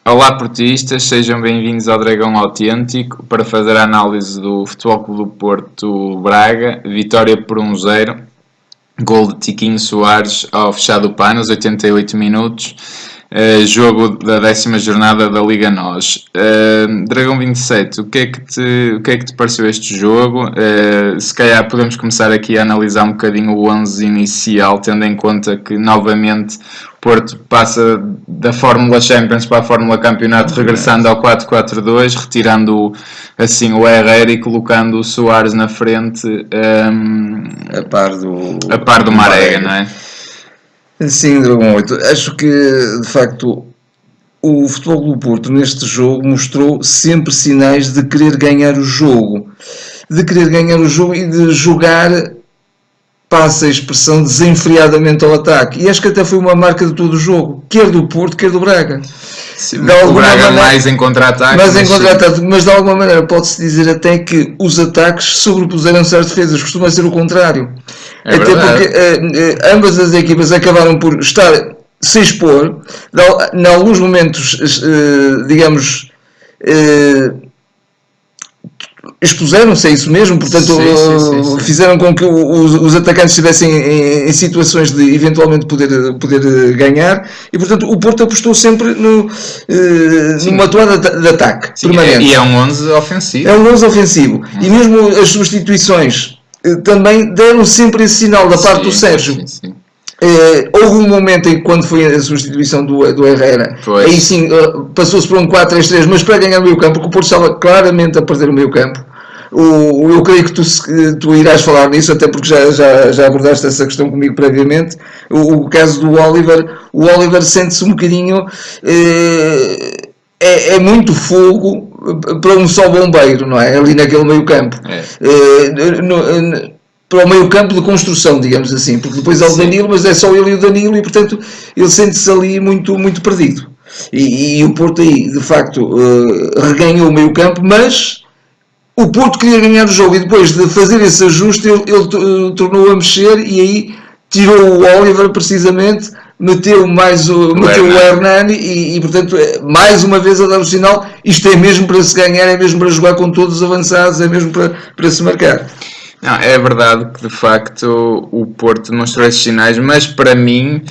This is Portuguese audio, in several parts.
Olá portistas, sejam bem-vindos ao Dragão Autêntico para fazer a análise do Futebol Clube do Porto Braga, vitória por 1-0, gol de Tiquinho Soares ao fechar do pano, aos 88 minutos, jogo da 10ª jornada da Liga NOS. Dragão 27, o que é que te pareceu este jogo? Se calhar podemos começar aqui a analisar um bocadinho o 11 inicial, tendo em conta que novamente Porto passa da Fórmula Champions para a Fórmula Campeonato, regressando ao 4-4-2, retirando assim o Herrera e colocando o Soares na frente, a par do Marega, não é? Sim, Dragão 8. Acho que, de facto, o Futebol do Porto neste jogo mostrou sempre sinais de querer ganhar o jogo. E de jogar, passa a expressão, desenfreadamente ao ataque. E acho que até foi uma marca de todo o jogo, quer do Porto, quer do Braga. Sim, o Braga maneira, mais em contra-ataque. Mas de alguma maneira pode-se dizer até que os ataques sobrepuseram-se às defesas. Costuma ser o contrário. É até verdade. Porque ambas as equipas acabaram por estar se expor, em alguns momentos, digamos, expuseram-se a isso mesmo, portanto sim. Fizeram com que os atacantes estivessem em situações de eventualmente poder ganhar, e portanto o Porto apostou sempre numa toada de ataque permanente. E é um 11 ofensivo. É um 11 ofensivo. E mesmo as substituições também deram sempre esse sinal da parte do Sérgio. Sim. Houve um momento em que, quando foi a substituição do Herrera, aí sim passou-se por um 4-3-3, mas para ganhar o meio campo, porque o Porto estava claramente a perder o meio campo. Eu creio que tu irás falar nisso, até porque já abordaste essa questão comigo previamente. O caso do Oliver, o Oliver sente-se um bocadinho, é muito fogo para um só bombeiro, não é? Ali naquele meio campo. Para o meio campo de construção, digamos assim, porque depois há o Danilo, mas é só ele e o Danilo, e portanto ele sente-se ali muito, muito perdido. E o Porto aí, de facto, reganhou o meio campo, mas o Porto queria ganhar o jogo, e depois de fazer esse ajuste ele tornou a mexer, e aí tirou o Oliver precisamente, meteu o Hernani e portanto mais uma vez a dar o sinal, isto é mesmo para se ganhar, é mesmo para jogar com todos os avançados, é mesmo para se marcar. Não, é verdade que de facto o Porto demonstrou esses sinais, mas para mim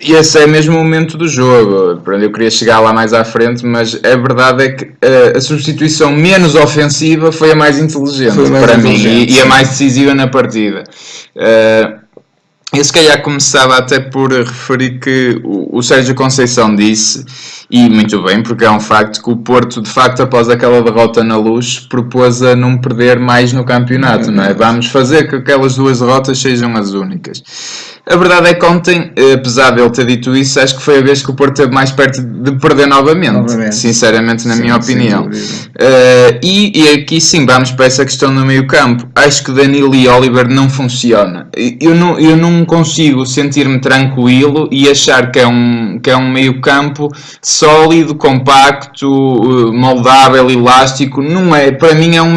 esse é mesmo o momento do jogo. Eu queria chegar lá mais à frente, mas a verdade é que a substituição menos ofensiva foi a mais inteligente para mim e a mais decisiva na partida. Eu se calhar começava até por referir que o Sérgio Conceição disse, e muito bem, porque é um facto, que o Porto, de facto, após aquela derrota na Luz, propôs a não perder mais no campeonato, não é? Vamos fazer que aquelas duas derrotas sejam as únicas. A verdade é que ontem, apesar de ele ter dito isso, acho que foi a vez que o Porto esteve mais perto de perder novamente. Sinceramente, na minha opinião. E aqui sim, vamos para essa questão no meio campo. Acho que Danilo e Oliver não funciona. Eu não consigo sentir-me tranquilo e achar que é um meio campo sólido, compacto, moldável, elástico. Não é. Para mim é um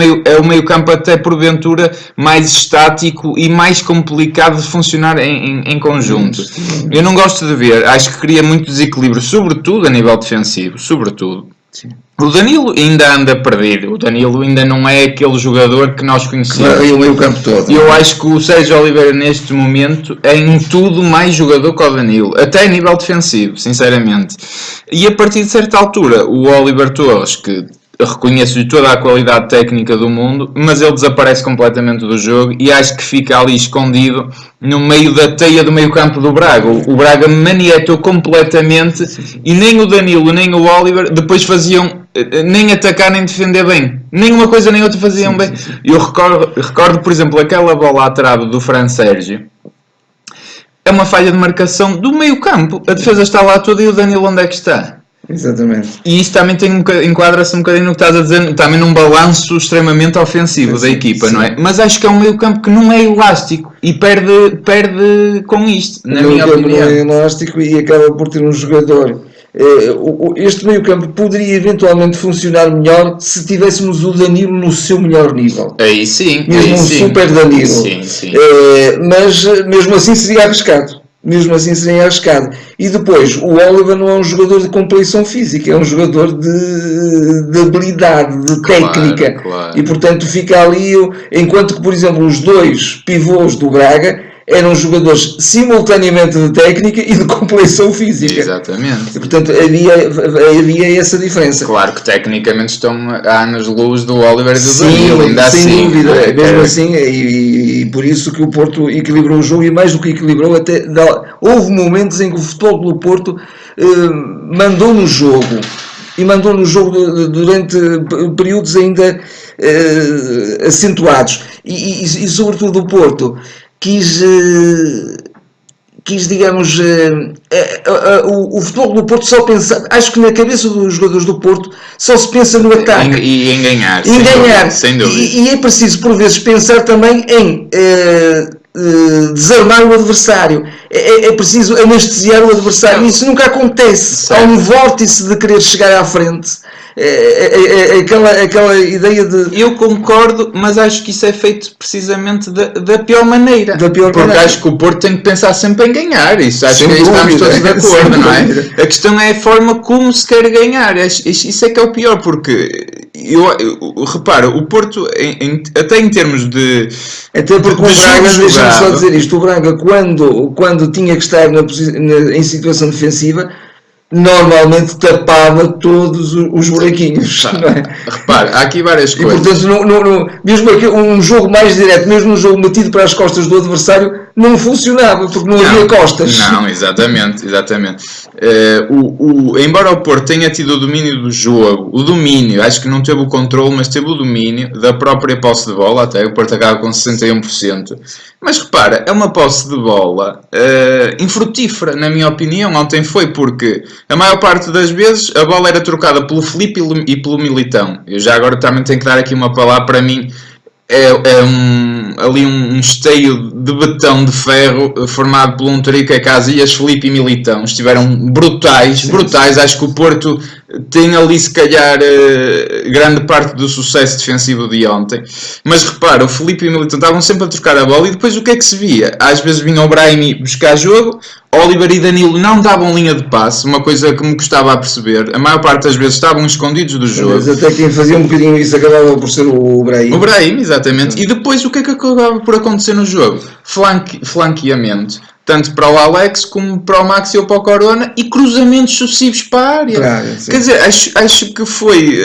meio campo até porventura mais estático e mais complicado de funcionar em conjunto. Eu não gosto de ver, acho que cria muito desequilíbrio, sobretudo a nível defensivo, sobretudo. Sim. O Danilo ainda anda perdido, o Danilo ainda não é aquele jogador que nós conhecemos. O meio campo todo. Eu acho que o Sérgio Oliveira neste momento é em tudo mais jogador que o Danilo, até a nível defensivo, sinceramente. E a partir de certa altura, o Oliver Torres, que reconheço-lhe toda a qualidade técnica do mundo, mas ele desaparece completamente do jogo e acho que fica ali escondido no meio da teia do meio campo do Braga. O Braga manietou completamente e nem o Danilo nem o Oliver depois faziam nem atacar nem defender bem. Nem uma coisa nem outra faziam bem. Eu recordo, por exemplo, aquela bola à trave do Fran Sérgio. É uma falha de marcação do meio campo. A defesa está lá toda e o Danilo onde é que está? Exatamente. E isso também enquadra-se um bocadinho no que estás a dizer, também num balanço extremamente ofensivo da equipa, não é? Mas acho que é um meio campo que não é elástico e perde com isto, na minha opinião. Não é elástico e acaba por ter um jogador. Este meio campo poderia eventualmente funcionar melhor se tivéssemos o Danilo no seu melhor nível. Aí sim. Mesmo super Danilo. Sim. Mas mesmo assim seria arriscado. mesmo assim seria arriscado. E depois, o Oliver não é um jogador de compleição física, é um jogador de habilidade, de técnica. Claro. E portanto fica ali, enquanto que, por exemplo, os dois pivôs do Braga eram jogadores simultaneamente de técnica e de compleição física. Exatamente. E portanto havia essa diferença. Claro que tecnicamente estão a anos-luz do Oliver e do Sim, Danilo, ainda sem assim. dúvida, mesmo assim, e por isso que o Porto equilibrou o jogo, e mais do que equilibrou, até houve momentos em que o Futebol do Porto mandou no jogo, e mandou no jogo durante períodos ainda acentuados, e sobretudo o Porto quis, digamos, o Futebol do Porto só pensa, acho que na cabeça dos jogadores do Porto só se pensa no ataque e em ganhar, sem dúvida. E é preciso por vezes pensar também em desarmar o adversário, é preciso anestesiar o adversário, e isso nunca acontece. Certo. Há um vórtice de querer chegar à frente, aquela ideia de... Eu concordo, mas acho que isso é feito precisamente da pior maneira. Porque acho que o Porto tem que pensar sempre em ganhar. Isso acho que estamos todos de acordo, não é? A questão é a forma como se quer ganhar. Isso é que é o pior, porque repara, o Porto, até em termos de... Até porque o Braga, deixa-me só dizer isto, o Braga quando tinha que estar em situação defensiva, normalmente tapava todos os buraquinhos. Não é? Repare, há aqui várias coisas. E portanto, mesmo aqui, um jogo mais direto, mesmo um jogo metido para as costas do adversário, não funcionava, porque não havia costas. Não, exatamente. Embora o Porto tenha tido o domínio do jogo, acho que não teve o controle, mas teve o domínio da própria posse de bola, até o Porto acaba com 61%. Mas repara, é uma posse de bola infrutífera, na minha opinião. Ontem foi porque a maior parte das vezes a bola era trocada pelo Filipe e pelo Militão. Eu já agora também tenho que dar aqui uma palavra, para mim ali um esteio de betão de ferro formado por um Tariqa Casillas, Filipe e Militão. Estiveram brutais. Acho que o Porto tem ali se calhar grande parte do sucesso defensivo de ontem. Mas repara, o Filipe e o Militão estavam sempre a trocar a bola, e depois o que é que se via? Às vezes vinha o Brahimi buscar jogo, Oliver e Danilo não davam linha de passe, uma coisa que me custava a perceber. A maior parte das vezes estavam escondidos do jogo. Mas até quem fazia um bocadinho isso acabava por ser o Brahimi. O Brahimi, exatamente. E depois o que é que acabava por acontecer no jogo? Flanqueamento. Tanto para o Alex como para o Maxi ou para o Corona, e cruzamentos sucessivos para a área. Claro, quer dizer, acho que foi...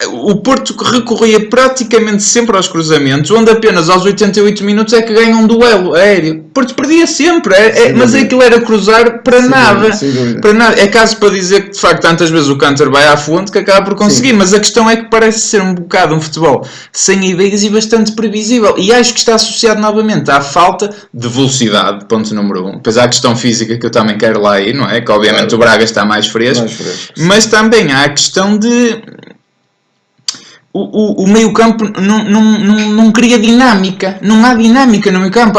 o Porto recorria praticamente sempre aos cruzamentos, onde apenas aos 88 minutos é que ganha um duelo aéreo. O Porto perdia sempre, mas aquilo era cruzar para nada. Para nada. É caso para dizer que de facto tantas vezes o Canter vai à fonte que acaba por conseguir, mas a questão é que parece ser um bocado um futebol sem ideias e bastante previsível, e acho que está associado novamente à falta de velocidade, ponto número 1. Depois há a questão física que eu também quero lá ir, não é? Que obviamente o Braga está mais fresco. Mas também há a questão de... O meio campo não cria dinâmica, não há dinâmica no meio campo.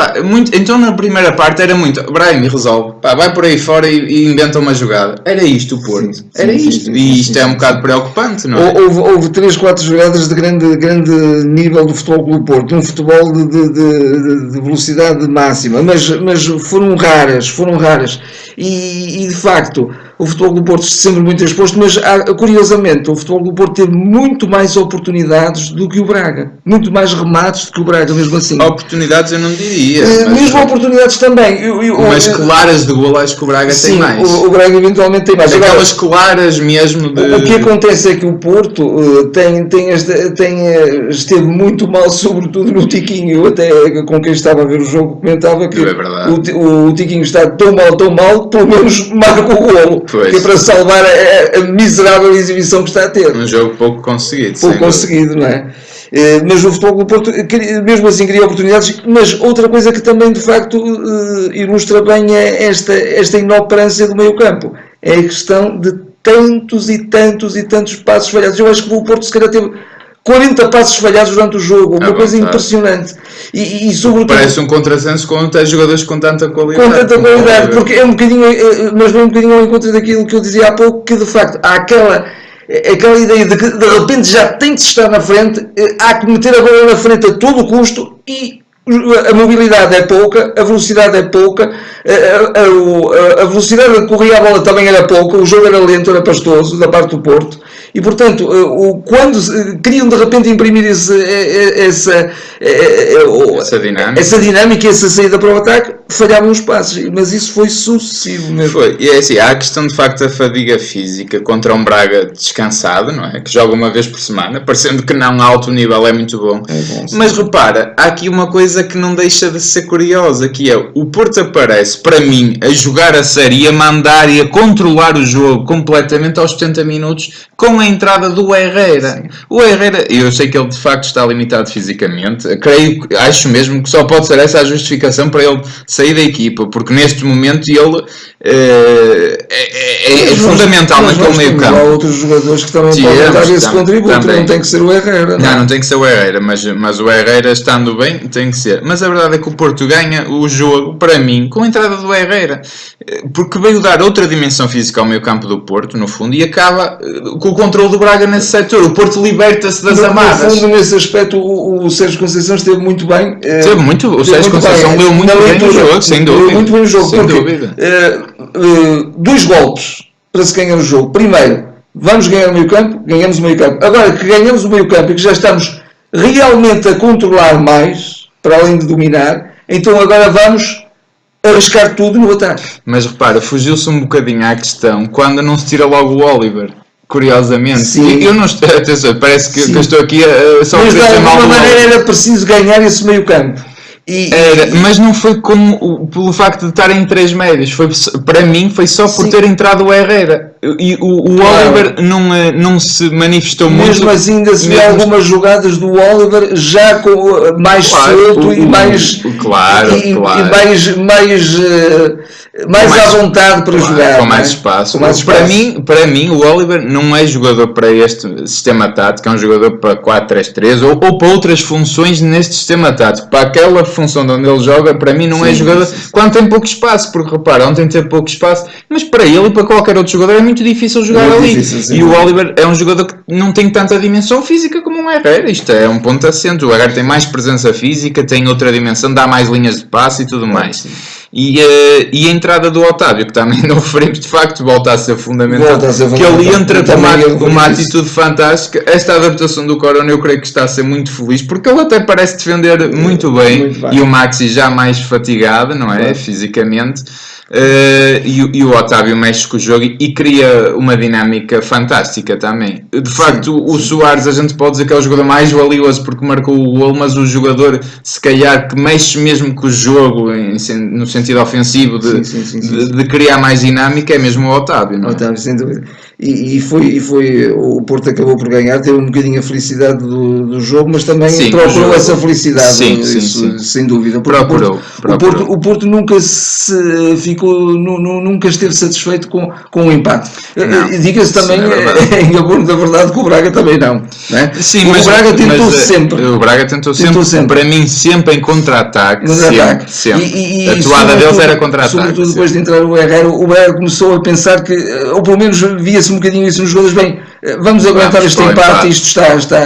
Então na primeira parte era muito, Brahimi resolve, vai por aí fora e inventa uma jogada. Era isto o Porto, era isto. E isto é um bocado preocupante, não é? Houve 3-4 jogadas de grande nível do Futebol do Porto, um futebol de velocidade máxima, mas foram raras. E de facto o Futebol do Porto sempre muito exposto, mas curiosamente o Futebol do Porto teve muito mais oportunidades do que o Braga, muito mais remates do que o Braga, mesmo assim. Oportunidades eu não diria, mesmo oportunidades também, mas claras de golo acho que o Braga tem mais. O Braga eventualmente tem mais. Aquelas claras mesmo de... O que acontece é que o Porto esteve muito mal, sobretudo no Tiquinho. Eu até com quem estava a ver o jogo comentava que o Tiquinho está tão mal, pelo menos marca o golo. Pois. Que é para salvar a miserável exibição que está a ter. Um jogo pouco conseguido. Não é? Mas o Futebol do Porto, mesmo assim, cria oportunidades. Mas outra coisa que também, de facto, ilustra bem é esta inoperância do meio-campo. É a questão de tantos passos falhados. Eu acho que o Porto, se calhar, teve 40 passos falhados durante o jogo, uma coisa impressionante. E sobretudo, parece um contrassenso com até jogadores com tanta qualidade. Porque é um bocadinho, mas vem um bocadinho ao encontro daquilo que eu dizia há pouco, que de facto há aquela ideia de que de repente já tem de estar na frente, há que meter a bola na frente a todo custo, e a mobilidade é pouca, a velocidade é pouca, a velocidade de correr a bola também era pouca, o jogo era lento, era pastoso da parte do Porto, e portanto, quando queriam de repente imprimir essa dinâmica e essa saída para o ataque, falhavam os passos, mas isso foi sucessivo mesmo. Foi, e é assim, há a questão de facto da fadiga física contra um Braga descansado, não é? Que joga uma vez por semana, parecendo que não a alto nível é muito bom. Mas repara, há aqui uma coisa que não deixa de ser curiosa, que é o Porto aparece, para mim, a jogar a série e a mandar e a controlar o jogo completamente aos 70 minutos com a entrada do Herrera. Sim. O Herrera, eu sei que ele de facto está limitado fisicamente, acho mesmo que só pode ser essa a justificação para ele sair da equipa, porque neste momento ele é fundamental naquele meio campo. Há outros jogadores que também podem dar esse contributo, não tem que ser o Herrera. Não tem que ser o Herrera, mas o Herrera estando bem tem que ser. Mas a verdade é que o Porto ganha o jogo, para mim, com a entrada do Herrera, porque veio dar outra dimensão física ao meio campo do Porto, no fundo, e acaba com o controle do Braga nesse setor. O Porto liberta-se das amarras. No fundo, nesse aspecto, o Sérgio Conceição esteve muito bem. O Sérgio Conceição leu muito bem o jogo, sem dúvida. Leu muito bem o jogo, porque 2 golpes para se ganhar o jogo. Primeiro, vamos ganhar o meio campo, ganhamos o meio campo. Agora que ganhamos o meio campo e que já estamos realmente a controlar mais, para além de dominar, então agora vamos arriscar tudo no ataque. Mas repara, fugiu-se um bocadinho à questão quando não se tira logo o Oliver. Curiosamente. Sim. Eu não estou, atenção, parece que eu estou aqui só mas de alguma maneira era preciso ganhar esse meio campo. Mas não foi como pelo facto de estarem em 3 médios, para mim foi só por ter entrado o Herrera e o Oliver não se manifestou muito. Mesmo assim ainda se vê algumas jogadas do Oliver já com mais solto e mais mais à vontade para jogar. Com mais espaço. Para mim o Oliver não é jogador para este sistema tático, é um jogador para 4-3-3 ou para outras funções neste sistema tático. Para aquela função de onde ele joga, para mim não é jogador quando tem pouco espaço, porque repara, ontem teve pouco espaço, mas para ele e para qualquer outro jogador é muito difícil jogar ali. E o Oliver é um jogador que não tem tanta dimensão física como um Herrera. Isto é um ponto assente. O Herrera tem mais presença física, tem outra dimensão, dá mais linhas de passe e tudo mais. E a entrada do Otávio, que também não referimos, de facto volta a ser fundamental, que ele entra com uma atitude fantástica. Esta adaptação do Corona eu creio que está a ser muito feliz, porque ele até parece defender muito bem. E o Maxi já mais fatigado, não é? Fisicamente. E o Otávio mexe com o jogo e cria uma dinâmica fantástica também. De facto, o Soares a gente pode dizer que é o jogador mais valioso porque marcou o gol, mas o jogador se calhar que mexe mesmo com o jogo no sentido ofensivo de criar mais dinâmica é mesmo o Otávio, não é? Otávio, sem dúvida. E foi o Porto acabou por ganhar, teve um bocadinho a felicidade do jogo, mas também procurou essa felicidade, sem dúvida. Procurou. O Porto nunca nunca esteve satisfeito com o empate. Diga-se também, em abono da verdade, que o Braga também não. É? Sim, mas o Braga tentou sempre. O Braga tentou sempre. Para mim, sempre em contra-ataque. Sempre. E a toada deles era contra-ataque. Sobretudo depois de entrar o Herrera, o Braga começou a pensar que, ou pelo menos via-se um bocadinho isso nos jogadores, bem, vamos aguentar este empate, isto está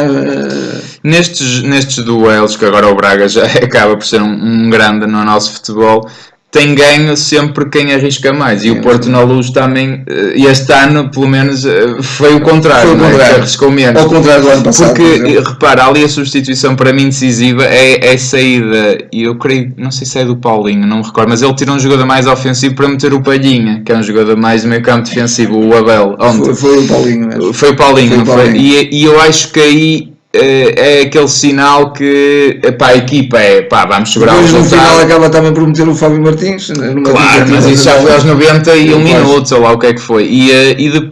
Nestes duelos, que agora o Braga já acaba por ser um grande no nosso futebol, tem ganho sempre quem arrisca mais. E o Porto na Luz também, este ano, pelo menos, foi o contrário, que arriscou menos. Ao contrário do ano passado. Porque, repara, ali a substituição para mim decisiva é saída, e eu creio, não sei se é do Paulinho, não me recordo, mas ele tirou um jogador mais ofensivo para meter o Palhinha, que é um jogador mais meio campo defensivo, o Abel. Foi o Paulinho mesmo. Foi o Paulinho, não foi? E eu acho que aí é aquele sinal que a equipa vamos segurar o resultado. No final acaba também por meter o Fábio Martins. Claro, mas isso já foi aos 91 minutos, ou lá o que é que foi.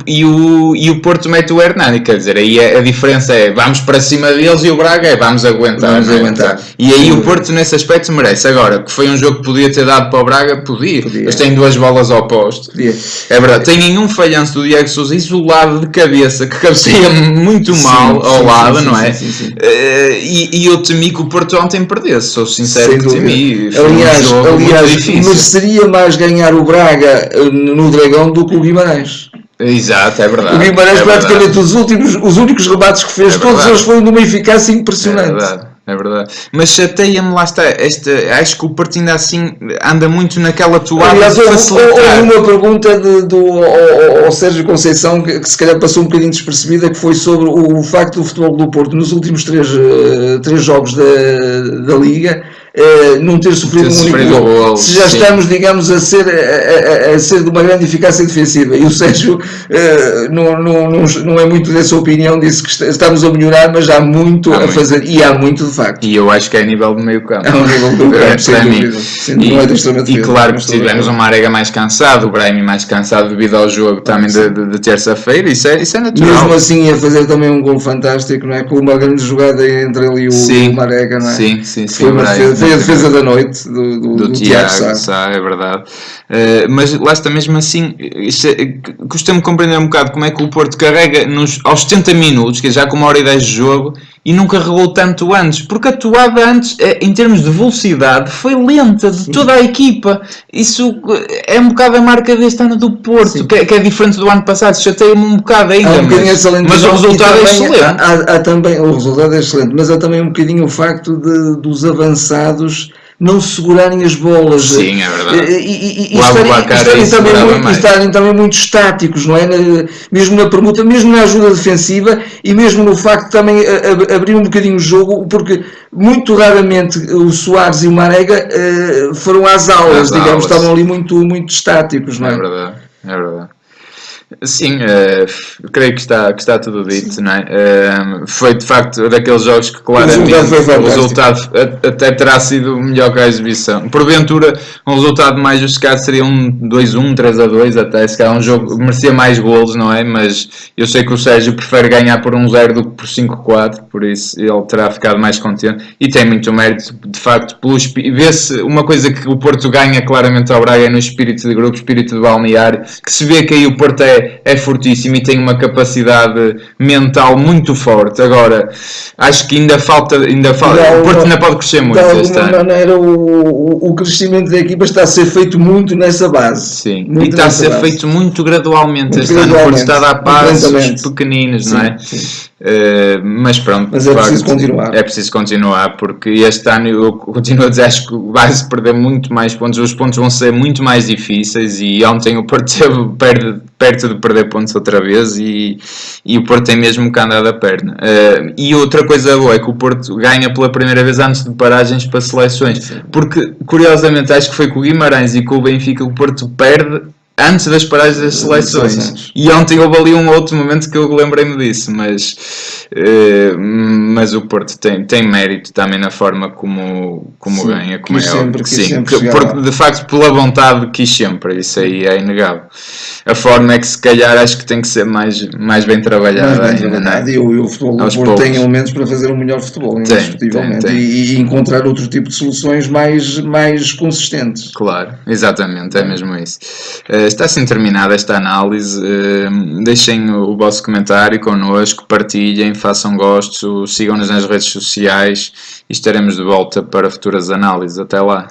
E o Porto mete o Hernani, quer dizer, aí a diferença é vamos para cima deles e o Braga vamos aguentar. E aí o Porto nesse aspecto merece. Agora, que foi um jogo que podia ter dado para o Braga, podia. Mas tem 2 bolas ao posto. É verdade. Tem um falhanço do Diego Sousa isolado de cabeça, que cabeceia muito mal ao lado, não é? Sim. E eu temi que o Porto ontem perdesse, sou sincero, que temi. Aliás, mereceria mais ganhar o Braga no Dragão do que o Guimarães. Exato, é verdade. O Guimarães praticamente os únicos rebates que fez, todos eles foram de uma eficácia impressionante. É verdade. Mas chateia-me, lá está, acho que o Porto ainda assim anda muito naquela toada. Aliás, houve uma pergunta ao Sérgio Conceição que se calhar passou um bocadinho despercebida, que foi sobre o facto do Futebol do Porto nos últimos três jogos da Liga não ter sofrido um único gol. Se já estamos, digamos, a ser de uma grande eficácia defensiva, e o Sérgio não é muito dessa opinião, disse que estamos a melhorar, mas há muito a fazer, e há muito de facto. E eu acho que é a nível do meio campo. É um nível do meio campo, sem dúvida. E claro que tivemos o Marega mais cansado, o Brahimi mais cansado devido ao jogo também de terça-feira, isso é natural. Mesmo assim ia fazer também um gol fantástico, não é? Com uma grande jogada entre ele e o Marega, não é? Sim. Foi a defesa da noite do Tiago Sá. É verdade. Mas lá está, mesmo assim, costumo compreender um bocado como é que o Porto carrega aos 70 minutos, que é já com 1h10 de jogo, e não carregou tanto antes, porque a toada antes, em termos de velocidade, foi lenta de toda a equipa. Isso é um bocado a marca deste ano do Porto, que é diferente do ano passado. Chateia-me um bocado ainda, mas o resultado é excelente. Há também, o resultado é excelente, mas há também um bocadinho o facto dos avançados não segurarem as bolas. Sim, é verdade. E estarem também muito estáticos, não é? Mesmo na permuta, mesmo na ajuda defensiva, e mesmo no facto de também abrir um bocadinho o jogo, porque muito raramente o Soares e o Marega foram às aulas, digamos, estavam ali muito estáticos, não é? É verdade. Sim, creio que está tudo dito, sim. Não é? Foi de facto daqueles jogos que claramente o resultado até terá sido melhor que a exibição. Porventura, um resultado mais justificado seria um 2-1, 3-2, até se calhar um jogo merecia mais golos, não é? Mas eu sei que o Sérgio prefere ganhar por 1-0 do que por 5-4, por isso ele terá ficado mais contente, e tem muito mérito, de facto, vê-se uma coisa que o Porto ganha claramente ao Braga no espírito de grupo, espírito de balneário, que se vê que aí o Porto é fortíssimo e tem uma capacidade mental muito forte. Agora, acho que ainda falta o Porto ainda pode crescer muito. De alguma maneira, o crescimento da equipa está a ser feito muito nessa base. Sim, e está a ser feito muito gradualmente este ano. O Porto está a dar passos pequeninos, não é? Sim. Mas pronto, mas é preciso continuar. É preciso continuar, porque este ano eu continuo a dizer, acho que vai-se perder muito mais pontos, os pontos vão ser muito mais difíceis, e ontem o Porto esteve perto de perder pontos outra vez, e o Porto tem mesmo que andar da perna. E outra coisa boa é que o Porto ganha pela primeira vez antes de paragens para seleções, porque curiosamente acho que foi com o Guimarães e com o Benfica o Porto perde antes das paragens das seleções. E ontem houve ali um outro momento que eu lembrei-me disso, mas o Porto tem mérito também na forma como ganha, como porque de facto pela vontade quis sempre, isso aí é inegável. A forma é que se calhar acho que tem que ser mais bem trabalhada. E o futebol do Porto tem elementos para fazer um melhor futebol, indiscutivelmente, e encontrar outro tipo de soluções mais consistentes. Claro, exatamente, é mesmo isso. Está assim terminada esta análise. Deixem o vosso comentário connosco, partilhem, façam gosto, sigam-nos nas redes sociais e estaremos de volta para futuras análises. Até lá.